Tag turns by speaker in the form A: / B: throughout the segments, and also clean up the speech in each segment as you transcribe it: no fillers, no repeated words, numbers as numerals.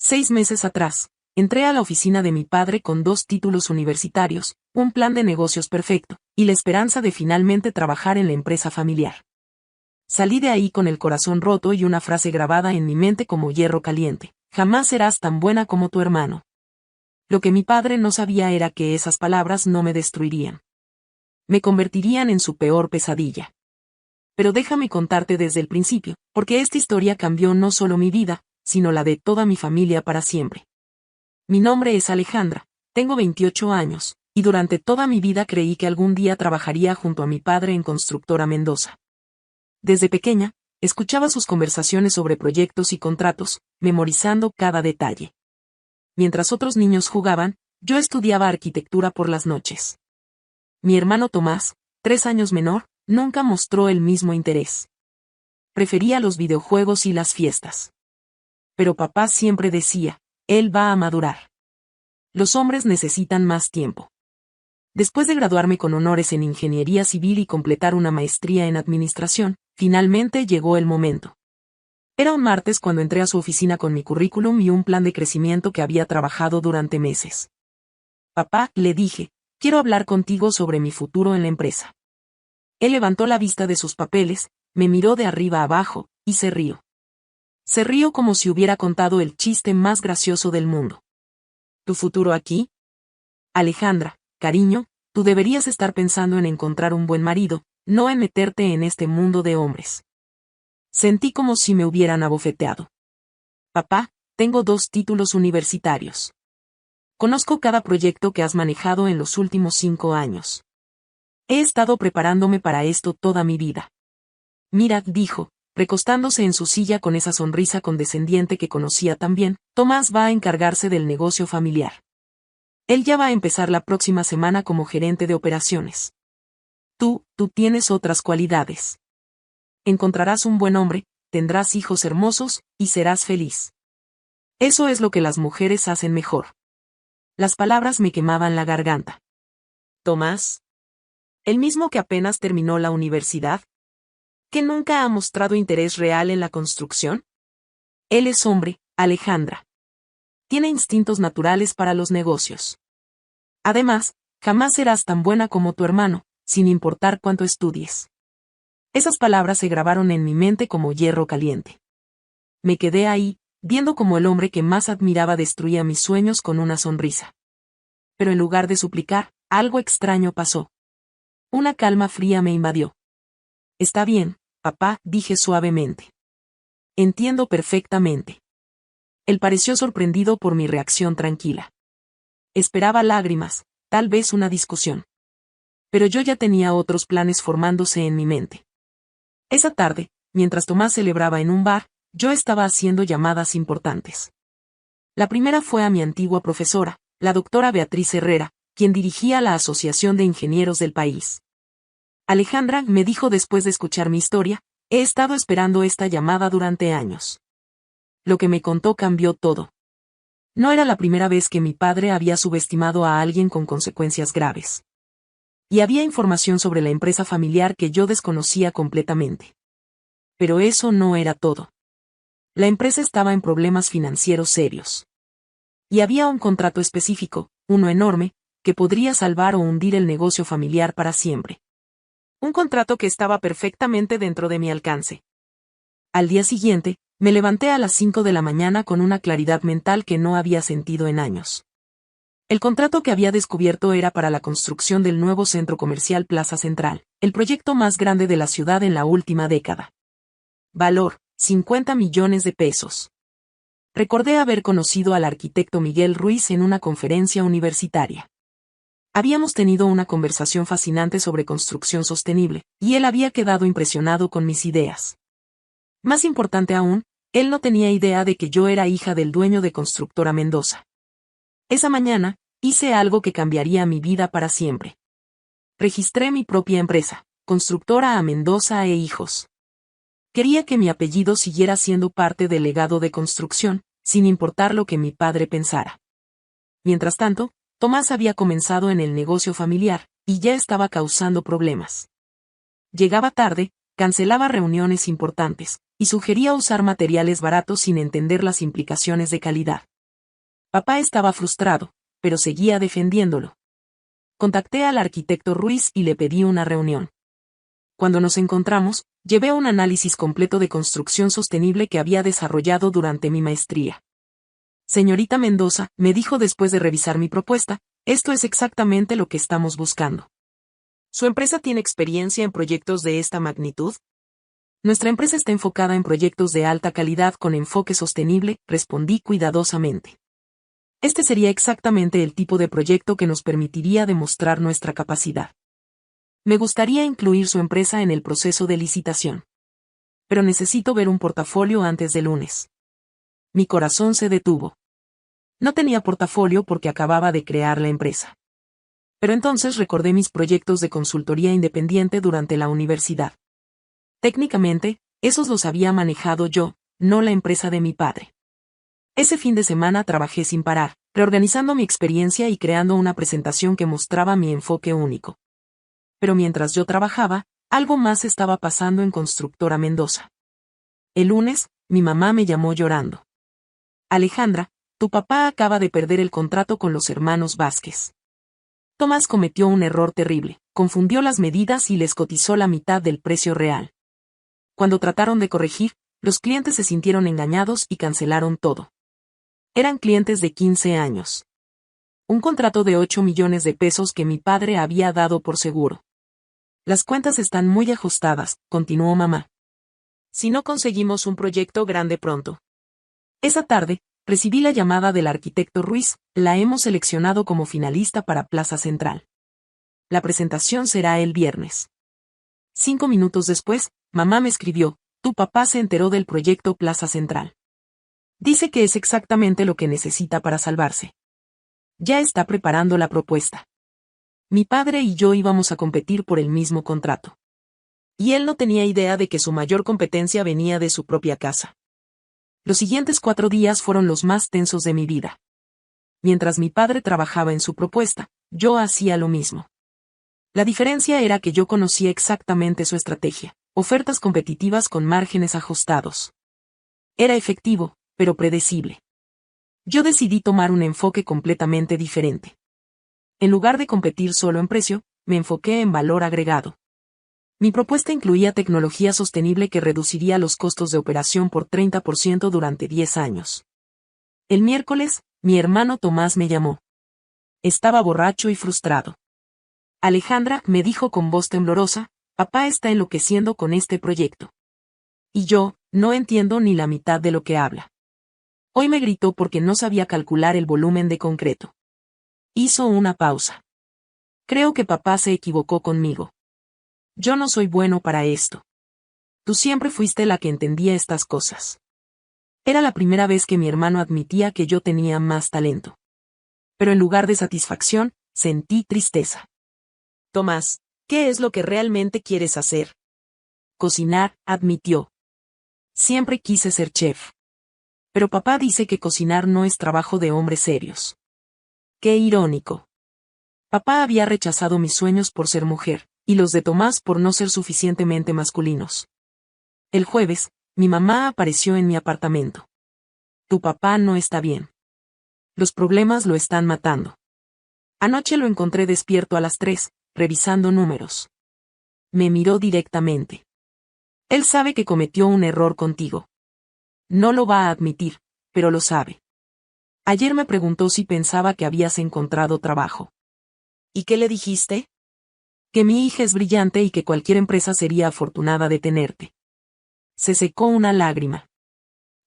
A: 6 meses atrás, entré a la oficina de mi padre con 2 títulos universitarios, un plan de negocios perfecto, y la esperanza de finalmente trabajar en la empresa familiar. Salí de ahí con el corazón roto y una frase grabada en mi mente como hierro caliente: jamás serás tan buena como tu hermano. Lo que mi padre no sabía era que esas palabras no me destruirían. Me convertirían en su peor pesadilla. Pero déjame contarte desde el principio, porque esta historia cambió no solo mi vida, sino la de toda mi familia para siempre. Mi nombre es Alejandra, tengo 28 años, y durante toda mi vida creí que algún día trabajaría junto a mi padre en Constructora Mendoza. Desde pequeña, escuchaba sus conversaciones sobre proyectos y contratos, memorizando cada detalle. Mientras otros niños jugaban, yo estudiaba arquitectura por las noches. Mi hermano Tomás, 3 años menor, nunca mostró el mismo interés. Prefería los videojuegos y las fiestas. Pero papá siempre decía: él va a madurar. Los hombres necesitan más tiempo. Después de graduarme con honores en ingeniería civil y completar una maestría en administración, finalmente llegó el momento. Era un martes cuando entré a su oficina con mi currículum y un plan de crecimiento que había trabajado durante meses. Papá, le dije, quiero hablar contigo sobre mi futuro en la empresa. Él levantó la vista de sus papeles, me miró de arriba a abajo, y se rió. Se rió como si hubiera contado el chiste más gracioso del mundo. ¿Tu futuro aquí? Alejandra, cariño, tú deberías estar pensando en encontrar un buen marido, no en meterte en este mundo de hombres. Sentí como si me hubieran abofeteado. Papá, tengo 2 títulos universitarios. Conozco cada proyecto que has manejado en los últimos 5 años. He estado preparándome para esto toda mi vida. Mira, dijo, recostándose en su silla con esa sonrisa condescendiente que conocía tan bien, Tomás va a encargarse del negocio familiar. Él ya va a empezar la próxima semana como gerente de operaciones. Tú tienes otras cualidades. Encontrarás un buen hombre, tendrás hijos hermosos, y serás feliz. Eso es lo que las mujeres hacen mejor. Las palabras me quemaban la garganta. Tomás, el mismo que apenas terminó la universidad, que nunca ha mostrado interés real en la construcción. Él es hombre, Alejandra. Tiene instintos naturales para los negocios. Además, jamás serás tan buena como tu hermano, sin importar cuánto estudies. Esas palabras se grabaron en mi mente como hierro caliente. Me quedé ahí, viendo cómo el hombre que más admiraba destruía mis sueños con una sonrisa. Pero en lugar de suplicar, algo extraño pasó. Una calma fría me invadió. Está bien, papá, dije suavemente. Entiendo perfectamente. Él pareció sorprendido por mi reacción tranquila. Esperaba lágrimas, tal vez una discusión. Pero yo ya tenía otros planes formándose en mi mente. Esa tarde, mientras Tomás celebraba en un bar, yo estaba haciendo llamadas importantes. La primera fue a mi antigua profesora, la doctora Beatriz Herrera, quien dirigía la Asociación de Ingenieros del país. Alejandra, me dijo después de escuchar mi historia, he estado esperando esta llamada durante años. Lo que me contó cambió todo. No era la primera vez que mi padre había subestimado a alguien con consecuencias graves. Y había información sobre la empresa familiar que yo desconocía completamente. Pero eso no era todo. La empresa estaba en problemas financieros serios. Y había un contrato específico, uno enorme, que podría salvar o hundir el negocio familiar para siempre. Un contrato que estaba perfectamente dentro de mi alcance. Al día siguiente, me levanté a las 5 de la mañana con una claridad mental que no había sentido en años. El contrato que había descubierto era para la construcción del nuevo centro comercial Plaza Central, el proyecto más grande de la ciudad en la última década. Valor, 50 millones de pesos. Recordé haber conocido al arquitecto Miguel Ruiz en una conferencia universitaria. Habíamos tenido una conversación fascinante sobre construcción sostenible, y él había quedado impresionado con mis ideas. Más importante aún, él no tenía idea de que yo era hija del dueño de Constructora Mendoza. Esa mañana, hice algo que cambiaría mi vida para siempre. Registré mi propia empresa, Constructora A Mendoza e Hijos. Quería que mi apellido siguiera siendo parte del legado de construcción, sin importar lo que mi padre pensara. Mientras tanto, Tomás había comenzado en el negocio familiar, y ya estaba causando problemas. Llegaba tarde, cancelaba reuniones importantes, y sugería usar materiales baratos sin entender las implicaciones de calidad. Papá estaba frustrado, pero seguía defendiéndolo. Contacté al arquitecto Ruiz y le pedí una reunión. Cuando nos encontramos, llevé un análisis completo de construcción sostenible que había desarrollado durante mi maestría. Señorita Mendoza, me dijo después de revisar mi propuesta, esto es exactamente lo que estamos buscando. ¿Su empresa tiene experiencia en proyectos de esta magnitud? Nuestra empresa está enfocada en proyectos de alta calidad con enfoque sostenible, respondí cuidadosamente. Este sería exactamente el tipo de proyecto que nos permitiría demostrar nuestra capacidad. Me gustaría incluir su empresa en el proceso de licitación. Pero necesito ver un portafolio antes del lunes. Mi corazón se detuvo. No tenía portafolio porque acababa de crear la empresa. Pero entonces recordé mis proyectos de consultoría independiente durante la universidad. Técnicamente, esos los había manejado yo, no la empresa de mi padre. Ese fin de semana trabajé sin parar, reorganizando mi experiencia y creando una presentación que mostraba mi enfoque único. Pero mientras yo trabajaba, algo más estaba pasando en Constructora Mendoza. El lunes, mi mamá me llamó llorando. Alejandra, tu papá acaba de perder el contrato con los hermanos Vázquez. Tomás cometió un error terrible, confundió las medidas y les cotizó la mitad del precio real. Cuando trataron de corregir, los clientes se sintieron engañados y cancelaron todo. Eran clientes de 15 años. Un contrato de 8 millones de pesos que mi padre había dado por seguro. Las cuentas están muy ajustadas, continuó mamá. Si no conseguimos un proyecto grande pronto. Esa tarde, recibí la llamada del arquitecto Ruiz, la hemos seleccionado como finalista para Plaza Central. La presentación será el viernes. 5 minutos después, mamá me escribió, tu papá se enteró del proyecto Plaza Central. Dice que es exactamente lo que necesita para salvarse. Ya está preparando la propuesta. Mi padre y yo íbamos a competir por el mismo contrato. Y él no tenía idea de que su mayor competencia venía de su propia casa. Los siguientes 4 días fueron los más tensos de mi vida. Mientras mi padre trabajaba en su propuesta, yo hacía lo mismo. La diferencia era que yo conocía exactamente su estrategia, ofertas competitivas con márgenes ajustados. Era efectivo, pero predecible. Yo decidí tomar un enfoque completamente diferente. En lugar de competir solo en precio, me enfoqué en valor agregado. Mi propuesta incluía tecnología sostenible que reduciría los costos de operación por 30% durante 10 años. El miércoles, mi hermano Tomás me llamó. Estaba borracho y frustrado. Alejandra, me dijo con voz temblorosa, papá está enloqueciendo con este proyecto. Y yo, no entiendo ni la mitad de lo que habla. Hoy me gritó porque no sabía calcular el volumen de concreto. Hizo una pausa. Creo que papá se equivocó conmigo. Yo no soy bueno para esto. Tú siempre fuiste la que entendía estas cosas. Era la primera vez que mi hermano admitía que yo tenía más talento. Pero en lugar de satisfacción, sentí tristeza. Tomás, ¿qué es lo que realmente quieres hacer? Cocinar, admitió. Siempre quise ser chef. Pero papá dice que cocinar no es trabajo de hombres serios. Qué irónico. Papá había rechazado mis sueños por ser mujer, y los de Tomás por no ser suficientemente masculinos. El jueves, mi mamá apareció en mi apartamento. Tu papá no está bien. Los problemas lo están matando. Anoche lo encontré despierto a las 3, revisando números. Me miró directamente. Él sabe que cometió un error contigo. No lo va a admitir, pero lo sabe. Ayer me preguntó si pensaba que habías encontrado trabajo. ¿Y qué le dijiste? Que mi hija es brillante y que cualquier empresa sería afortunada de tenerte. Se secó una lágrima.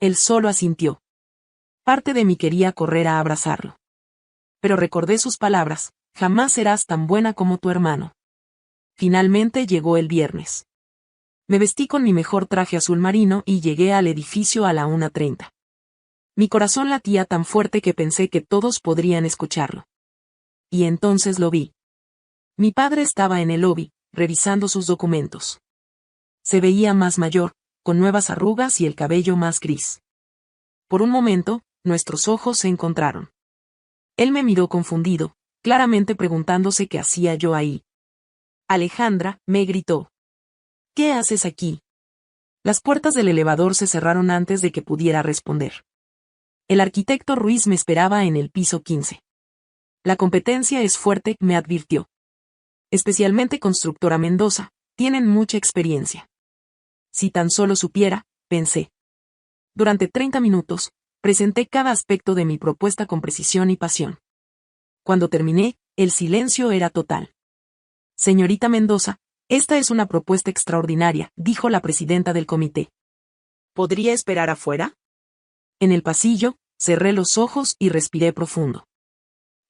A: Él solo asintió. Parte de mí quería correr a abrazarlo. Pero recordé sus palabras, jamás serás tan buena como tu hermano. Finalmente llegó el viernes. Me vestí con mi mejor traje azul marino y llegué al edificio a la 1:30. Mi corazón latía tan fuerte que pensé que todos podrían escucharlo. Y entonces lo vi. Mi padre estaba en el lobby, revisando sus documentos. Se veía más mayor, con nuevas arrugas y el cabello más gris. Por un momento, nuestros ojos se encontraron. Él me miró confundido, claramente preguntándose qué hacía yo ahí. Alejandra, me gritó. ¿Qué haces aquí? Las puertas del elevador se cerraron antes de que pudiera responder. El arquitecto Ruiz me esperaba en el piso 15. La competencia es fuerte, me advirtió. Especialmente Constructora Mendoza, tienen mucha experiencia. Si tan solo supiera, pensé. Durante 30 minutos, presenté cada aspecto de mi propuesta con precisión y pasión. Cuando terminé, el silencio era total. Señorita Mendoza, esta es una propuesta extraordinaria, dijo la presidenta del comité. ¿Podría esperar afuera? En el pasillo, cerré los ojos y respiré profundo.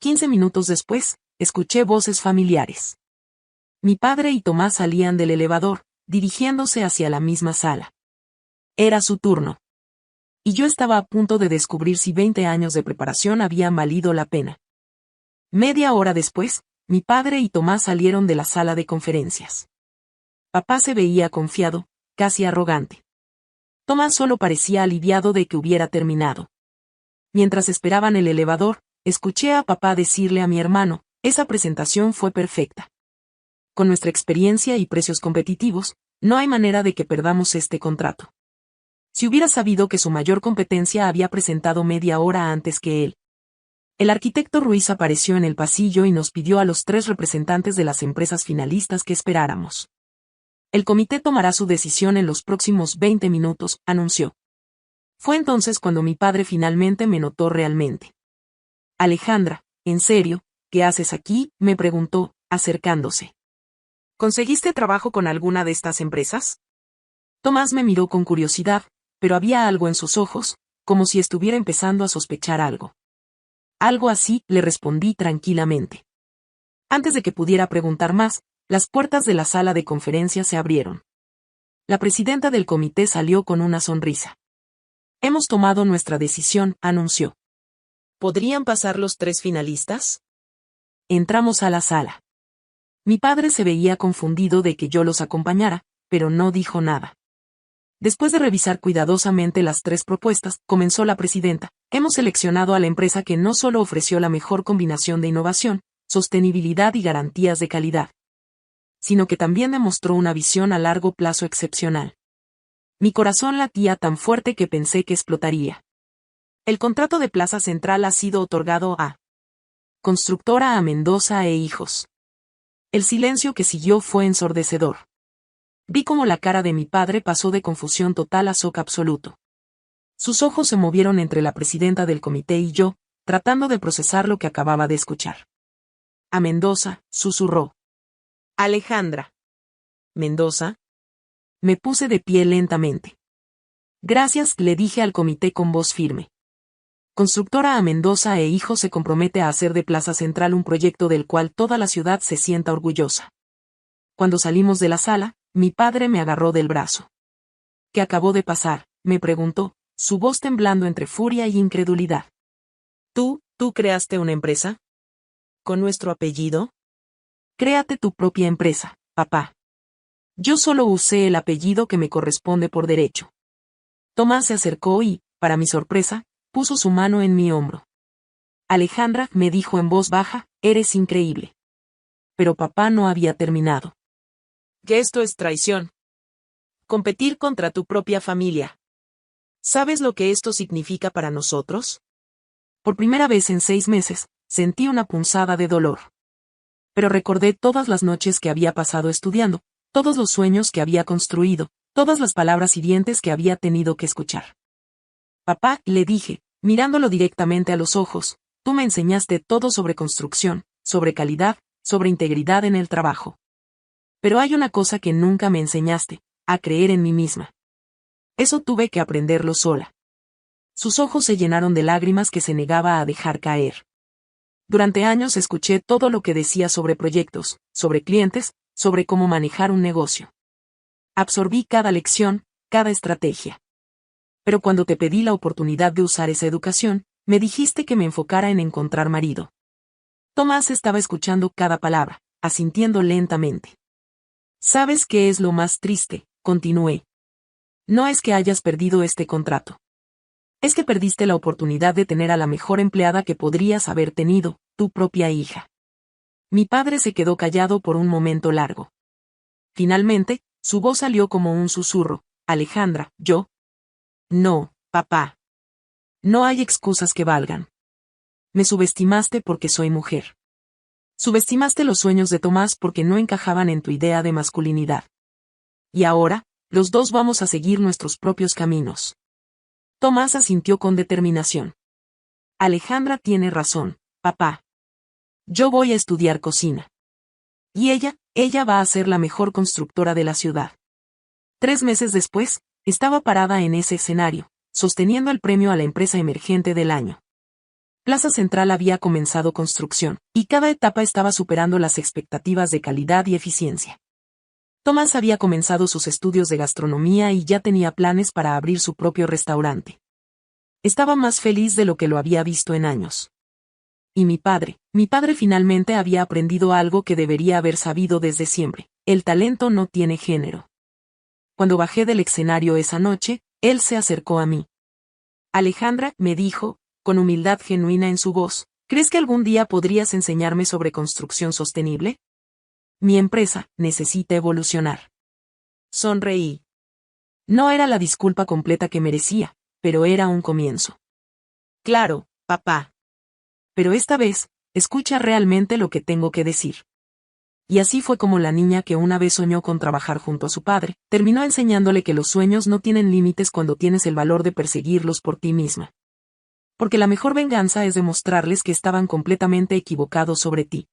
A: 15 minutos después, escuché voces familiares. Mi padre y Tomás salían del elevador, dirigiéndose hacia la misma sala. Era su turno. Y yo estaba a punto de descubrir si 20 años de preparación habían valido la pena. Media hora después, mi padre y Tomás salieron de la sala de conferencias. Papá se veía confiado, casi arrogante. Tomás solo parecía aliviado de que hubiera terminado. Mientras esperaban el elevador, escuché a papá decirle a mi hermano, esa presentación fue perfecta. Con nuestra experiencia y precios competitivos, no hay manera de que perdamos este contrato. Si hubiera sabido que su mayor competencia había presentado media hora antes que él. El arquitecto Ruiz apareció en el pasillo y nos pidió a los 3 representantes de las empresas finalistas que esperáramos. El comité tomará su decisión en los próximos 20 minutos, anunció. Fue entonces cuando mi padre finalmente me notó realmente. Alejandra, ¿en serio? ¿Qué haces aquí?, me preguntó, acercándose. ¿Conseguiste trabajo con alguna de estas empresas? Tomás me miró con curiosidad, pero había algo en sus ojos, como si estuviera empezando a sospechar algo. Algo así, le respondí tranquilamente. Antes de que pudiera preguntar más, las puertas de la sala de conferencias se abrieron. La presidenta del comité salió con una sonrisa. Hemos tomado nuestra decisión, anunció. ¿Podrían pasar los 3 finalistas? Entramos a la sala. Mi padre se veía confundido de que yo los acompañara, pero no dijo nada. Después de revisar cuidadosamente las 3 propuestas, comenzó la presidenta. Hemos seleccionado a la empresa que no solo ofreció la mejor combinación de innovación, sostenibilidad y garantías de calidad, sino que también demostró una visión a largo plazo excepcional. Mi corazón latía tan fuerte que pensé que explotaría. El contrato de Plaza Central ha sido otorgado a Constructora a Mendoza e Hijos. El silencio que siguió fue ensordecedor. Vi cómo la cara de mi padre pasó de confusión total a shock absoluto. Sus ojos se movieron entre la presidenta del comité y yo, tratando de procesar lo que acababa de escuchar. A Mendoza, susurró. Alejandra. ¿Mendoza? Me puse de pie lentamente. Gracias, le dije al comité con voz firme. Constructora a Mendoza e Hijos se compromete a hacer de Plaza Central un proyecto del cual toda la ciudad se sienta orgullosa. Cuando salimos de la sala, mi padre me agarró del brazo. ¿Qué acabó de pasar?, me preguntó, su voz temblando entre furia y incredulidad. ¿Tú creaste una empresa? ¿Con nuestro apellido? Créate tu propia empresa, papá. Yo solo usé el apellido que me corresponde por derecho. Tomás se acercó y, para mi sorpresa, puso su mano en mi hombro. Alejandra, me dijo en voz baja, eres increíble. Pero papá no había terminado. Que esto es traición. Competir contra tu propia familia. ¿Sabes lo que esto significa para nosotros? Por primera vez en 6 meses, sentí una punzada de dolor. Pero recordé todas las noches que había pasado estudiando, todos los sueños que había construido, todas las palabras hirientes que había tenido que escuchar. Papá, le dije, mirándolo directamente a los ojos, tú me enseñaste todo sobre construcción, sobre calidad, sobre integridad en el trabajo. Pero hay una cosa que nunca me enseñaste, a creer en mí misma. Eso tuve que aprenderlo sola. Sus ojos se llenaron de lágrimas que se negaba a dejar caer. Durante años escuché todo lo que decía sobre proyectos, sobre clientes, sobre cómo manejar un negocio. Absorbí cada lección, cada estrategia. Pero cuando te pedí la oportunidad de usar esa educación, me dijiste que me enfocara en encontrar marido. Tomás estaba escuchando cada palabra, asintiendo lentamente. ¿Sabes qué es lo más triste?, continué. No es que hayas perdido este contrato. Es que perdiste la oportunidad de tener a la mejor empleada que podrías haber tenido, tu propia hija. Mi padre se quedó callado por un momento largo. Finalmente, su voz salió como un susurro. Alejandra, ¿yo? No, papá. No hay excusas que valgan. Me subestimaste porque soy mujer. Subestimaste los sueños de Tomás porque no encajaban en tu idea de masculinidad. Y ahora, los dos vamos a seguir nuestros propios caminos. Tomás asintió con determinación. Alejandra tiene razón, papá. Yo voy a estudiar cocina. Y ella va a ser la mejor constructora de la ciudad. 3 meses después, estaba parada en ese escenario, sosteniendo el premio a la empresa emergente del año. Plaza Central había comenzado construcción, y cada etapa estaba superando las expectativas de calidad y eficiencia. Tomás había comenzado sus estudios de gastronomía y ya tenía planes para abrir su propio restaurante. Estaba más feliz de lo que lo había visto en años. Y mi padre finalmente había aprendido algo que debería haber sabido desde siempre: el talento no tiene género. Cuando bajé del escenario esa noche, él se acercó a mí. Alejandra, me dijo, con humildad genuina en su voz, ¿crees que algún día podrías enseñarme sobre construcción sostenible? Mi empresa necesita evolucionar. Sonreí. No era la disculpa completa que merecía, pero era un comienzo. Claro, papá. Pero esta vez, escucha realmente lo que tengo que decir. Y así fue como la niña que una vez soñó con trabajar junto a su padre, terminó enseñándole que los sueños no tienen límites cuando tienes el valor de perseguirlos por ti misma. Porque la mejor venganza es demostrarles que estaban completamente equivocados sobre ti.